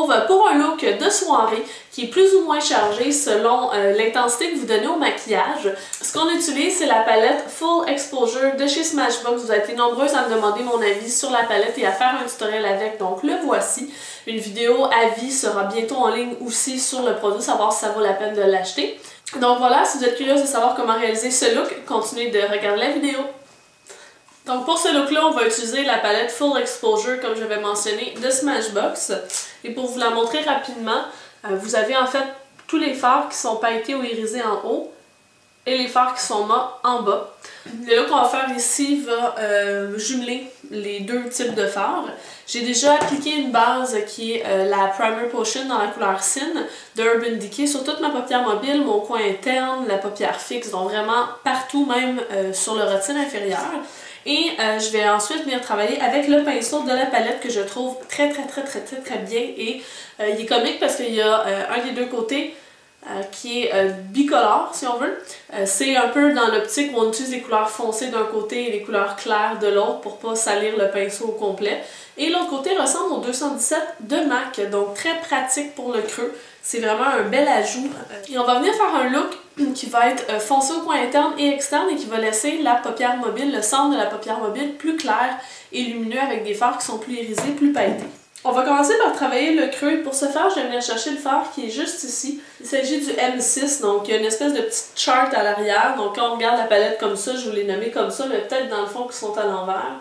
retrouve pour un look de soirée qui est plus ou moins chargé selon l'intensité que vous donnez au maquillage. Ce qu'on utilise, c'est la palette Full Exposure de chez Smashbox. Vous avez été nombreuses à me demander mon avis sur la palette et à faire un tutoriel avec, donc le voici. Une vidéo avis sera bientôt en ligne aussi sur le produit, savoir si ça vaut la peine de l'acheter. Donc voilà, si vous êtes curieuse de savoir comment réaliser ce look, continuez de regarder la vidéo. Donc pour ce look-là, on va utiliser la palette Full Exposure, comme j'avais mentionné, de Smashbox. Et pour vous la montrer rapidement, vous avez en fait tous les fards qui sont pailletés ou irisés en haut et les fards qui sont mat en bas. Le look qu'on va faire ici va jumeler les deux types de fards. J'ai déjà appliqué une base qui est la Primer Potion dans la couleur Sin de Urban Decay sur toute ma paupière mobile, mon coin interne, la paupière fixe, donc vraiment partout, même sur le rotule inférieur. Et je vais ensuite venir travailler avec le pinceau de la palette que je trouve très bien. Et il est comique parce qu'il y a un des deux côtés qui est bicolore, si on veut. C'est un peu dans l'optique où on utilise les couleurs foncées d'un côté et les couleurs claires de l'autre pour pas salir le pinceau au complet. Et l'autre côté ressemble au 217 de MAC, donc très pratique pour le creux. C'est vraiment un bel ajout. Et on va venir faire un look qui va être foncé au coin interne et externe et qui va laisser la paupière mobile, le centre de la paupière mobile plus clair et lumineux avec des fards qui sont plus irisés, plus pailletés. On va commencer par travailler le creux et pour ce faire, je vais venir chercher le fard qui est juste ici. Il s'agit du M6, donc il y a une espèce de petite chart à l'arrière. Donc quand on regarde la palette comme ça, je vous l'ai nommé comme ça, mais peut-être dans le fond qu'ils sont à l'envers.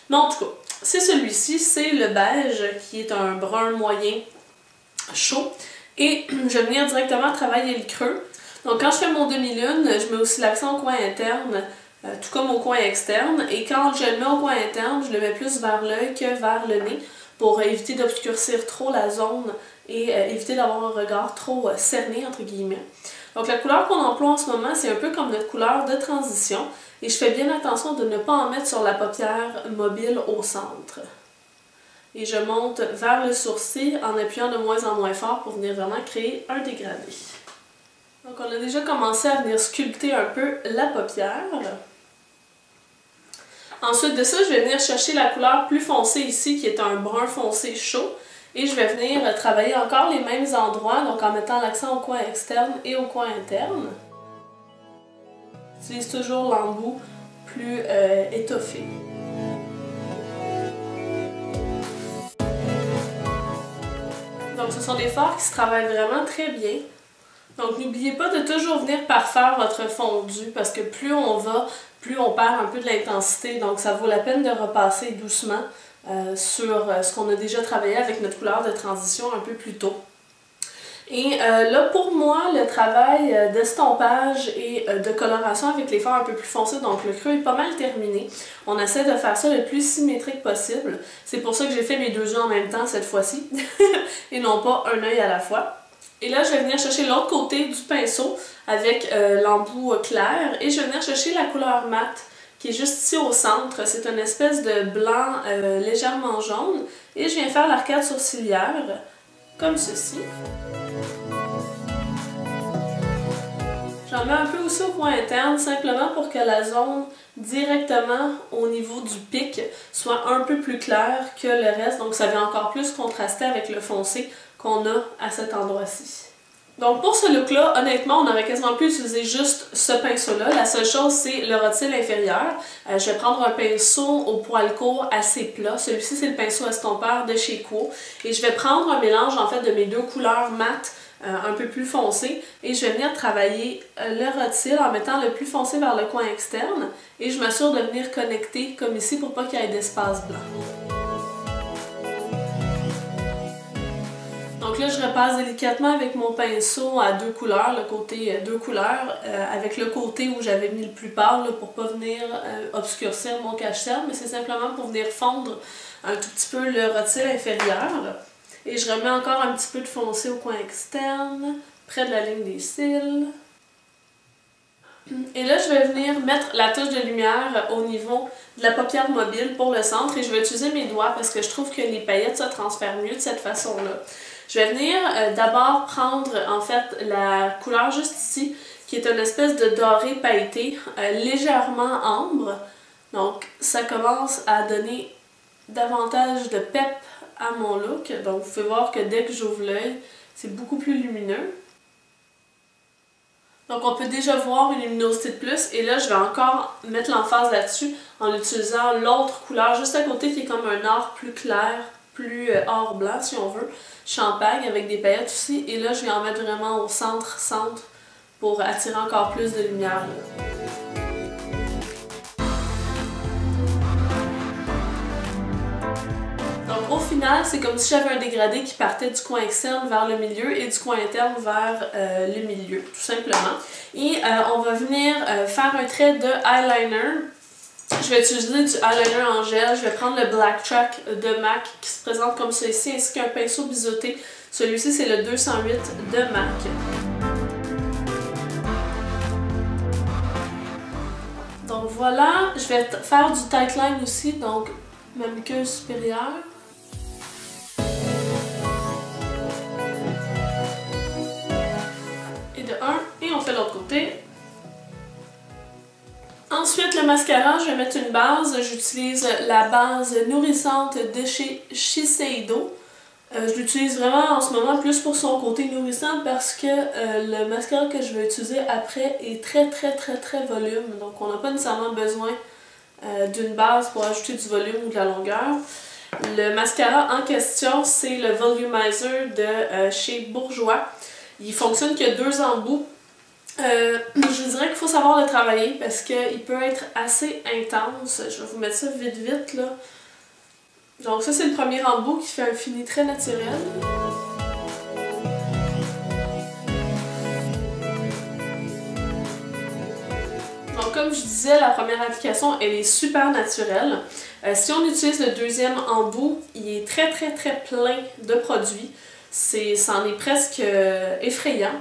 Mais en tout cas, c'est celui-ci, c'est le beige qui est un brun moyen chaud. Et je vais venir directement travailler le creux. Donc quand je fais mon demi-lune, je mets aussi l'accent au coin interne, tout comme au coin externe. Et quand je le mets au coin interne, je le mets plus vers l'œil que vers le nez pour éviter d'obscurcir trop la zone et éviter d'avoir un regard trop cerné, entre guillemets. Donc la couleur qu'on emploie en ce moment, c'est un peu comme notre couleur de transition. Et je fais bien attention de ne pas en mettre sur la paupière mobile au centre. Et je monte vers le sourcil en appuyant de moins en moins fort pour venir vraiment créer un dégradé. Donc on a déjà commencé à venir sculpter un peu la paupière. Ensuite de ça, je vais venir chercher la couleur plus foncée ici, qui est un brun foncé chaud. Et je vais venir travailler encore les mêmes endroits, donc en mettant l'accent au coin externe et au coin interne. J'utilise toujours l'embout plus étoffé. Donc ce sont des fards qui se travaillent vraiment très bien. Donc n'oubliez pas de toujours venir parfaire votre fondu parce que plus on va, plus on perd un peu de l'intensité. Donc ça vaut la peine de repasser doucement sur ce qu'on a déjà travaillé avec notre couleur de transition un peu plus tôt. Et là pour moi, le travail d'estompage et de coloration avec les fards un peu plus foncés, donc le creux est pas mal terminé. On essaie de faire ça le plus symétrique possible. C'est pour ça que j'ai fait mes deux yeux en même temps cette fois-ci et non pas un œil à la fois. Et là, je vais venir chercher l'autre côté du pinceau avec l'embout clair et je vais venir chercher la couleur mate qui est juste ici au centre. C'est une espèce de blanc légèrement jaune et je viens faire l'arcade sourcilière comme ceci. J'en mets un peu aussi au coin interne simplement pour que la zone directement au niveau du pic soit un peu plus claire que le reste. Donc ça vient encore plus contraster avec le foncé qu'on a à cet endroit-ci. Donc pour ce look-là, honnêtement, on aurait quasiment pu utiliser juste ce pinceau-là. La seule chose, c'est le rotule inférieur. Je vais prendre un pinceau au poil court assez plat. Celui-ci, c'est le pinceau estompeur de chez Quo. Et je vais prendre un mélange en fait de mes deux couleurs mates un peu plus foncé et je vais venir travailler le rotule en mettant le plus foncé vers le coin externe et je m'assure de venir connecter comme ici pour pas qu'il y ait d'espace blanc. Donc là, je repasse délicatement avec mon pinceau à deux couleurs, le côté deux couleurs, avec le côté où j'avais mis le plus pâle là, pour pas venir obscurcir mon cache-cerne, mais c'est simplement pour venir fondre un tout petit peu le rotule inférieur. Et je remets encore un petit peu de foncé au coin externe, près de la ligne des cils. Et là, je vais venir mettre la touche de lumière au niveau de la paupière mobile pour le centre et je vais utiliser mes doigts parce que je trouve que les paillettes se transfèrent mieux de cette façon-là. Je vais venir d'abord prendre en fait la couleur juste ici, qui est une espèce de doré pailleté, légèrement ambre. Donc ça commence à donner davantage de pep à mon look. Donc vous pouvez voir que dès que j'ouvre l'œil, c'est beaucoup plus lumineux. Donc on peut déjà voir une luminosité de plus et là je vais encore mettre l'emphase là-dessus en utilisant l'autre couleur juste à côté qui est comme un or plus clair, plus or blanc si on veut, champagne avec des paillettes aussi et là je vais en mettre vraiment au centre pour attirer encore plus de lumière là. Donc au final, c'est comme si j'avais un dégradé qui partait du coin externe vers le milieu et du coin interne vers le milieu, tout simplement. Et on va venir faire un trait de eyeliner. Je vais utiliser du eyeliner en gel. Je vais prendre le Black Track de MAC qui se présente comme ceci, ainsi qu'un pinceau biseauté. Celui-ci, c'est le 208 de MAC. Donc voilà, je vais faire du tight line aussi, donc ma muqueuse supérieure. Et on fait l'autre côté. Ensuite, le mascara, je vais mettre une base. J'utilise la base nourrissante de chez Shiseido. Je l'utilise vraiment en ce moment plus pour son côté nourrissant parce que le mascara que je vais utiliser après est très volume. Donc on n'a pas nécessairement besoin d'une base pour ajouter du volume ou de la longueur. Le mascara en question, c'est le Volumizer de chez Bourjois. Il fonctionne que 2 embouts. Je dirais qu'il faut savoir le travailler parce qu'il peut être assez intense. Je vais vous mettre ça vite là. Donc ça c'est le premier embout qui fait un fini très naturel. Donc comme je disais, la première application elle est super naturelle. Si on utilise le deuxième embout, il est très plein de produits. C'en est presque effrayant.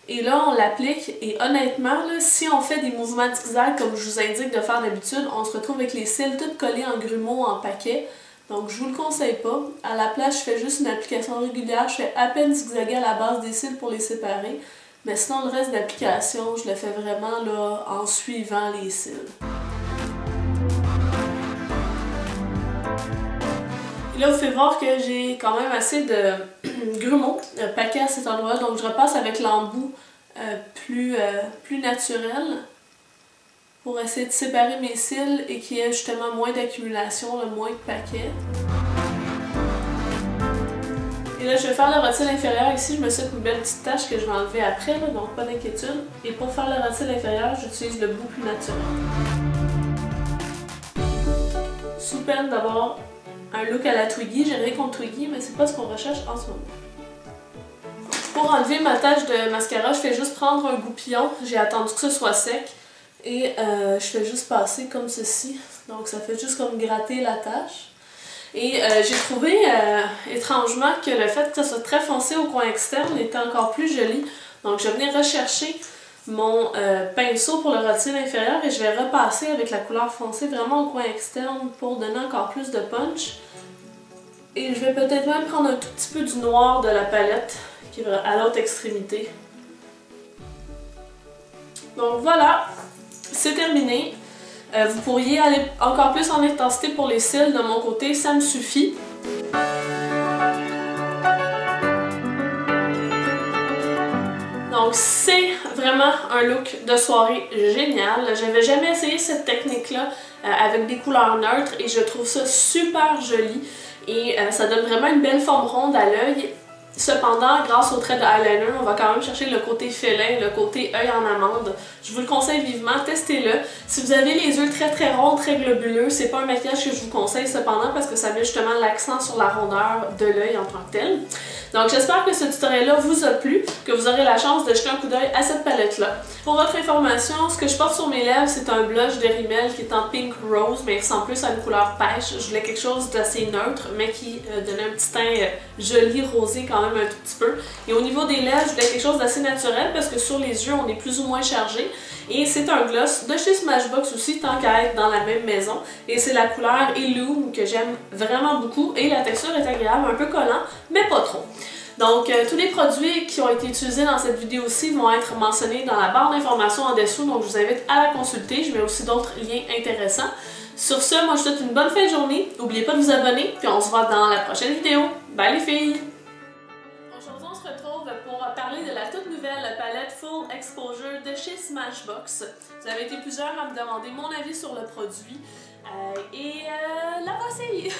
Et là, on l'applique et honnêtement, là, si on fait des mouvements de zigzag comme je vous indique de faire d'habitude, on se retrouve avec les cils tout collés en grumeaux, en paquet. Donc je vous le conseille pas. À la place, je fais juste une application régulière. Je fais à peine zigzaguer à la base des cils pour les séparer. Mais sinon, le reste de l'application, je le fais vraiment là, en suivant les cils. Là, vous pouvez voir que j'ai quand même assez de grumeaux, paquets à cet endroit, donc je repasse avec l'embout plus naturel pour essayer de séparer mes cils et qu'il y ait justement moins d'accumulation, moins de paquets. Et là, je vais faire le rôtil inférieur. Ici, je me suis fait une belle petite tache que je vais enlever après, là, donc pas d'inquiétude. Et pour faire le rôtil inférieur, j'utilise le bout plus naturel. Sous peine d'avoir un look à la Twiggy, j'ai rien contre Twiggy, mais c'est pas ce qu'on recherche en ce moment. Pour enlever ma tache de mascara, je fais juste prendre un goupillon. J'ai attendu que ce soit sec. Et je fais juste passer comme ceci. Donc ça fait juste comme gratter la tache. Et j'ai trouvé étrangement que le fait que ça soit très foncé au coin externe était encore plus joli. Donc je vais venir rechercher mon pinceau pour le rôtil inférieur et je vais repasser avec la couleur foncée vraiment au coin externe pour donner encore plus de punch. Et je vais peut-être même prendre un tout petit peu du noir de la palette qui est à l'autre extrémité. Donc voilà, c'est terminé. Vous pourriez aller encore plus en intensité pour les cils de mon côté, ça me suffit. Donc c'est vraiment un look de soirée génial. J'avais jamais essayé cette technique-là avec des couleurs neutres et je trouve ça super joli. Et ça donne vraiment une belle forme ronde à l'œil. Cependant, grâce au trait de eyeliner, on va quand même chercher le côté félin, le côté œil en amande. Je vous le conseille vivement, testez-le. Si vous avez les yeux très ronds, très globuleux, c'est pas un maquillage que je vous conseille cependant parce que ça met justement l'accent sur la rondeur de l'œil en tant que tel. Donc j'espère que ce tutoriel-là vous a plu, que vous aurez la chance de jeter un coup d'œil à cette palette-là. Pour votre information, ce que je porte sur mes lèvres, c'est un blush de Rimmel qui est en Pink Rose, mais il ressemble plus à une couleur pêche. Je voulais quelque chose d'assez neutre, mais qui donnait un petit teint joli, rosé quand même un tout petit peu. Et au niveau des lèvres, je voulais quelque chose d'assez naturel parce que sur les yeux, on est plus ou moins chargé. Et c'est un gloss de chez Smashbox aussi, tant qu'à être dans la même maison. Et c'est la couleur Illume que j'aime vraiment beaucoup. Et la texture est agréable, un peu collant, mais pas trop. Donc, tous les produits qui ont été utilisés dans cette vidéo-ci vont être mentionnés dans la barre d'informations en dessous, donc je vous invite à la consulter. Je mets aussi d'autres liens intéressants. Sur ce, moi je vous souhaite une bonne fin de journée. N'oubliez pas de vous abonner, puis on se voit dans la prochaine vidéo. Bye les filles! Aujourd'hui, on se retrouve pour parler de la toute nouvelle palette Full Exposure de chez Smashbox. Vous avez été plusieurs à me demander mon avis sur le produit. La voici!